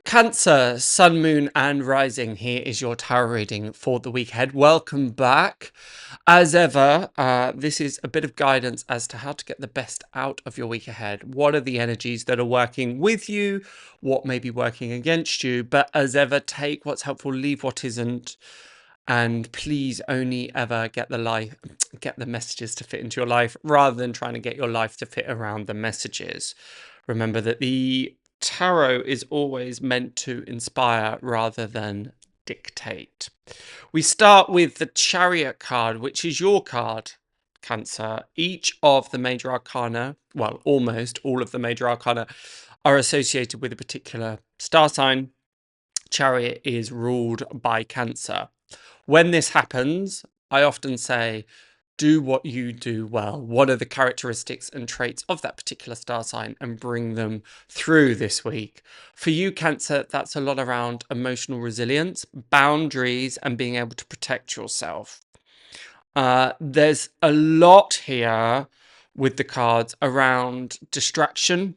Cancer, Sun, Moon and Rising. Here is your tarot reading for the week ahead. Welcome back. As ever, this is a bit of guidance as to how to get the best out of your week ahead. What are the energies that are working with you? What may be working against you? But as ever, take what's helpful, leave what isn't. And please only ever get the messages to fit into your life rather than trying to get your life to fit around the messages. Remember that the tarot is always meant to inspire rather than dictate. We start with the Chariot card, which is your card, Cancer. Each of the major arcana, well, almost all of the major arcana, are associated with a particular star sign. Chariot is ruled by Cancer. When this happens, I often say, do what you do well. What are the characteristics and traits of that particular star sign and bring them through this week? For you, Cancer, that's a lot around emotional resilience, boundaries, and being able to protect yourself. There's a lot here with the cards around distraction,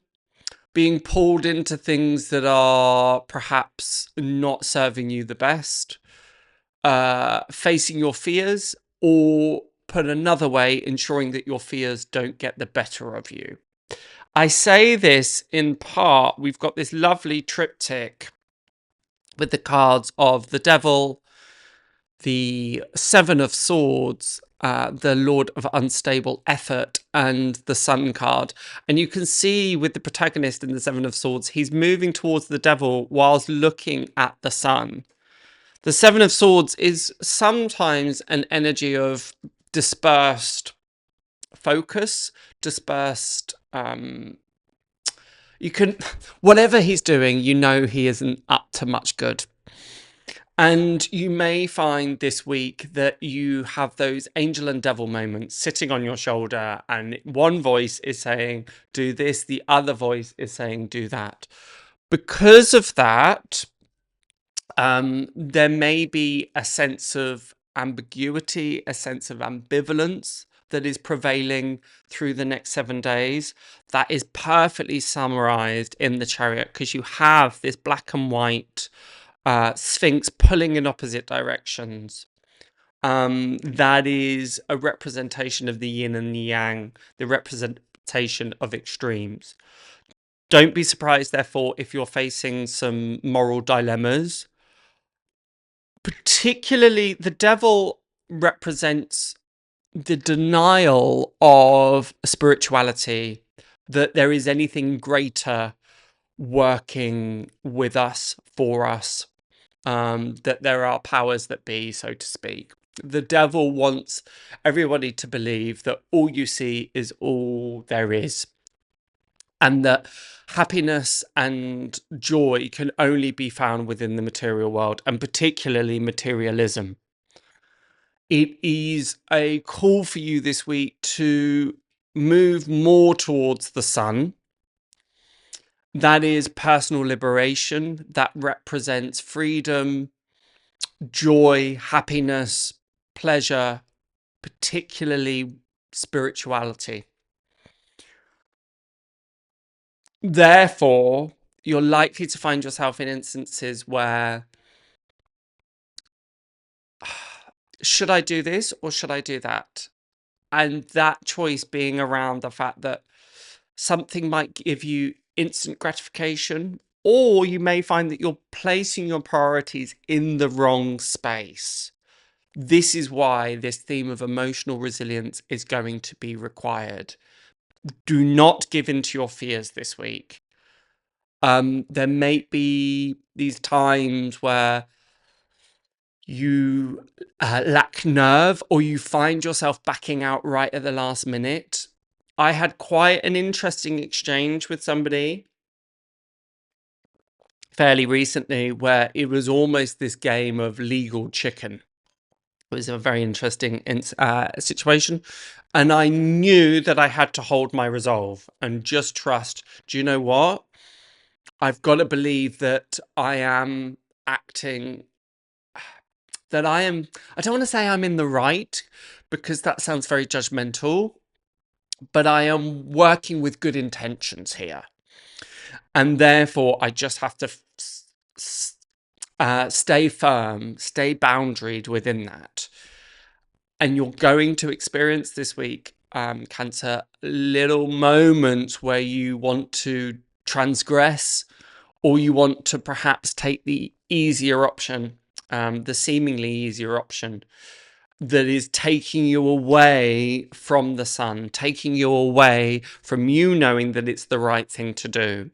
being pulled into things that are perhaps not serving you the best, facing your fears, or put another way, ensuring that your fears don't get the better of you. I say this in part, we've got this lovely triptych with the cards of the Devil, the Seven of Swords, the Lord of Unstable Effort, and the Sun card. And you can see with the protagonist in the Seven of Swords, he's moving towards the Devil whilst looking at the Sun. The Seven of Swords is sometimes an energy of dispersed focus, dispersed, whatever he's doing, you know he isn't up to much good. And you may find this week that you have those angel and devil moments sitting on your shoulder, and one voice is saying, do this, the other voice is saying, do that. Because of that, there may be a sense of ambiguity, a sense of ambivalence that is prevailing through the next 7 days. That is perfectly summarized in the Chariot, because you have this black and white Sphinx pulling in opposite directions. That is a representation of the yin and the yang, the representation of extremes. Don't be surprised, therefore, if you're facing some moral dilemmas. Particularly, the Devil represents the denial of spirituality, that there is anything greater working with us, for us, that there are powers that be, so to speak. The Devil wants everybody to believe that all you see is all there is, and that happiness and joy can only be found within the material world, and particularly materialism. It is a call for you this week to move more towards the Sun. That is personal liberation. That represents freedom, joy, happiness, pleasure, particularly spirituality. Therefore, you're likely to find yourself in instances where, should I do this or should I do that? And that choice being around the fact that something might give you instant gratification, or you may find that you're placing your priorities in the wrong space. This is why this theme of emotional resilience is going to be required. Do not give in to your fears this week. There may be these times where you lack nerve, or you find yourself backing out right at the last minute. I had quite an interesting exchange with somebody fairly recently where it was almost this game of legal chicken. It was a very interesting situation, and I knew that I had to hold my resolve and just trust. Do you know what? I've got to believe that I am acting, that I don't want to say I'm in the right, because that sounds very judgmental, but I am working with good intentions here. And therefore, I just have to stay firm, stay boundaried within that. And you're going to experience this week, Cancer, little moments where you want to transgress, or you want to perhaps take the easier option, the seemingly easier option that is taking you away from the sun, taking you away from you knowing that it's the right thing to do.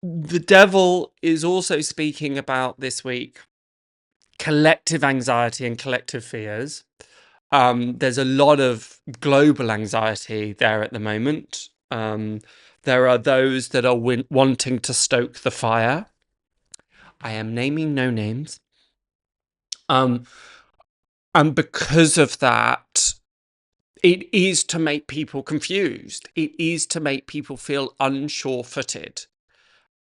The devil is also speaking about this week collective anxiety and collective fears. There's a lot of global anxiety there at the moment. There are those that are wanting to stoke the fire. I am naming no names. And because of that, it is to make people confused. It is to make people feel unsure-footed.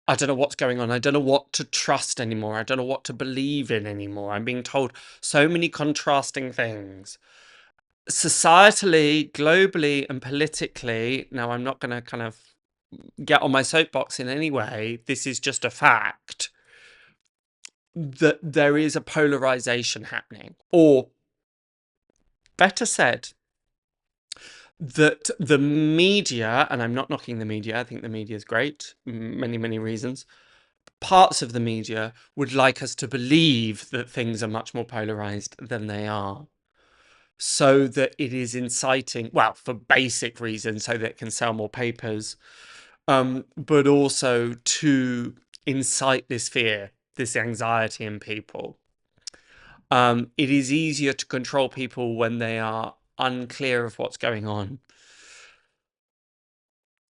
I don't know what's going on. I don't know what to trust anymore. I don't know what to believe in anymore. I'm being told so many contrasting things. Societally, globally, and politically, now I'm not going to kind of get on my soapbox in any way. This is just a fact that there is a polarization happening. Or, better said, that the media, and I'm not knocking the media, I think the media is great, many, many reasons. Parts of the media would like us to believe that things are much more polarized than they are, so that it is inciting, well, for basic reasons, so that it can sell more papers, but also to incite this fear, this anxiety in people. It is easier to control people when they are unclear of what's going on.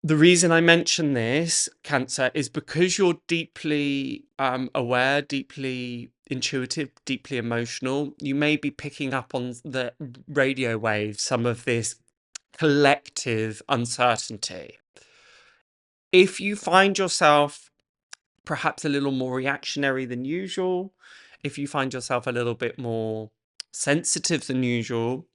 The reason I mention this, Cancer, is because you're deeply aware, deeply intuitive, deeply emotional. You may be picking up on the radio waves some of this collective uncertainty. If you find yourself perhaps a little more reactionary than usual, if you find yourself a little bit more sensitive than usual,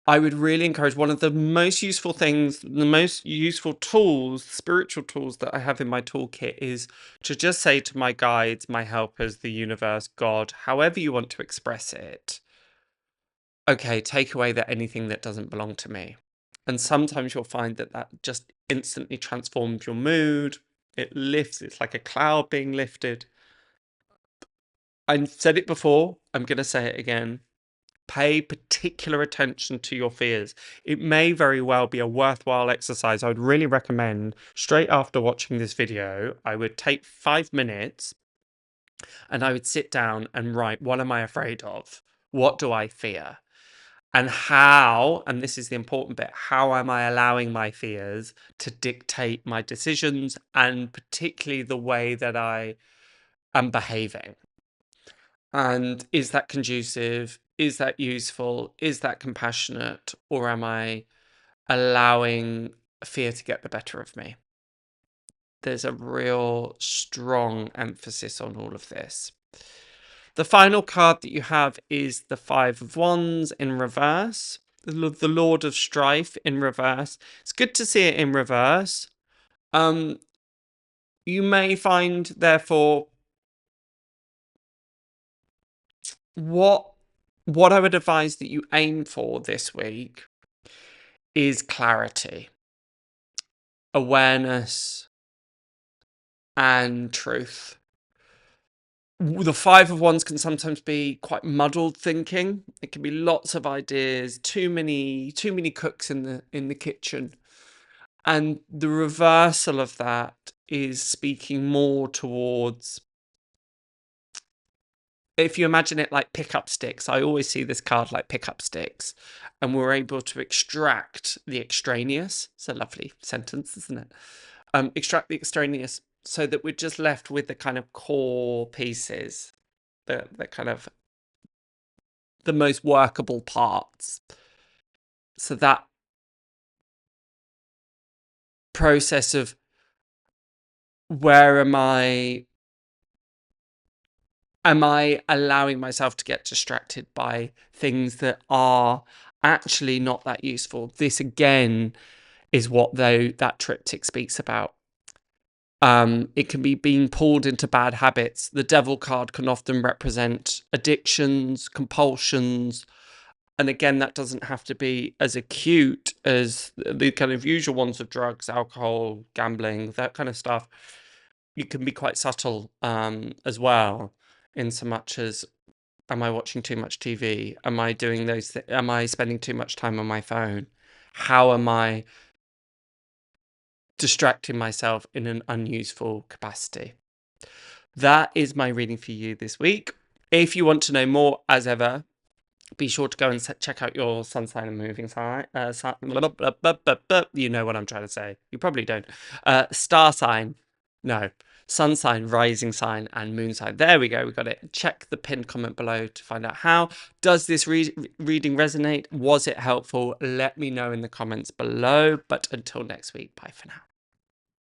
I would really encourage, one of the most useful things, the most useful tools, spiritual tools that I have in my toolkit is to just say to my guides, my helpers, the universe, God, however you want to express it, okay, take away anything that doesn't belong to me. And sometimes you'll find that that just instantly transforms your mood. It lifts, it's like a cloud being lifted. I've said it before, I'm going to say it again. Pay particular attention to your fears. It may very well be a worthwhile exercise. I would really recommend, straight after watching this video, I would take 5 minutes and I would sit down and write, what am I afraid of? What do I fear? And how, and this is the important bit, how am I allowing my fears to dictate my decisions, and particularly the way that I am behaving? And is that conducive? Is that useful? Is that compassionate? Or am I allowing fear to get the better of me? There's a real strong emphasis on all of this. The final card that you have is the Five of Wands in reverse, the Lord of Strife in reverse. It's good to see it in reverse. You may find, therefore, what I would advise that you aim for this week is clarity, awareness, and truth. The Five of Wands can sometimes be quite muddled thinking. It can be lots of ideas, too many cooks in the kitchen. And the reversal of that is speaking more towards, if you imagine it like pickup sticks, I always see this card like pickup sticks, and we're able to extract the extraneous. It's a lovely sentence, isn't it? Extract the extraneous so that we're just left with the kind of core pieces, the kind of the most workable parts. So that process of where am I allowing myself to get distracted by things that are actually not that useful? This again is what that triptych speaks about. It can be being pulled into bad habits. The devil card can often represent addictions, compulsions. And again, that doesn't have to be as acute as the kind of usual ones of drugs, alcohol, gambling, that kind of stuff. It can be quite subtle as well, in so much as, am I watching too much TV? Am I doing those? Am I spending too much time on my phone? How am I distracting myself in an unuseful capacity? That is my reading for you this week. If you want to know more, as ever, be sure to go and check out your sun sign and moving sign. You know what I'm trying to say. You probably don't. Star sign. No. Sun sign, rising sign, and moon sign. There we go. We got it. Check the pinned comment below to find out how. Does this reading resonate? Was it helpful? Let me know in the comments below. But until next week, bye for now.